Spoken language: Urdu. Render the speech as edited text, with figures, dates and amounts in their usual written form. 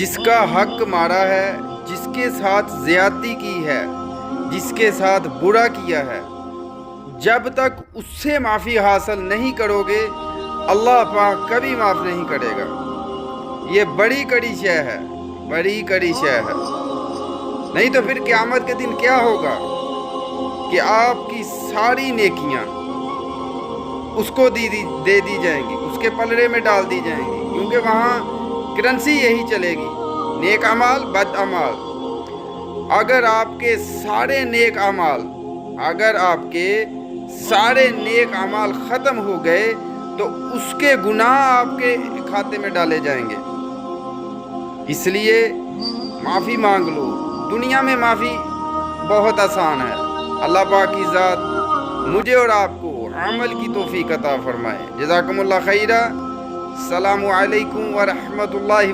جس کا حق مارا ہے، جس کے ساتھ زیادتی کی ہے، جس کے ساتھ برا کیا ہے، جب تک اس سے معافی حاصل نہیں کرو گے اللہ پاک کبھی معاف نہیں کرے گا۔ یہ بڑی کڑی شے ہے، بڑی کڑی شے ہے۔ نہیں تو پھر قیامت کے دن کیا ہوگا کہ آپ کی ساری نیکیاں اس کو دے دی جائیں گی، اس کے پلڑے میں ڈال دی جائیں گی، کیونکہ وہاں کرنسی یہی چلے گی، نیک اعمال بد اعمال۔ اگر آپ کے سارے نیک اعمال ختم ہو گئے تو اس کے گناہ آپ کے کھاتے میں ڈالے جائیں گے۔ اس لیے معافی مانگ لو۔ دنیا میں معافی بہت آسان ہے۔ اللہ پاک کی ذات مجھے اور آپ کو عمل کی توفیق عطا فرمائے۔ جزاکم اللہ خیرہ۔ السلام علیکم ورحمۃ اللہ وبرکاتہ۔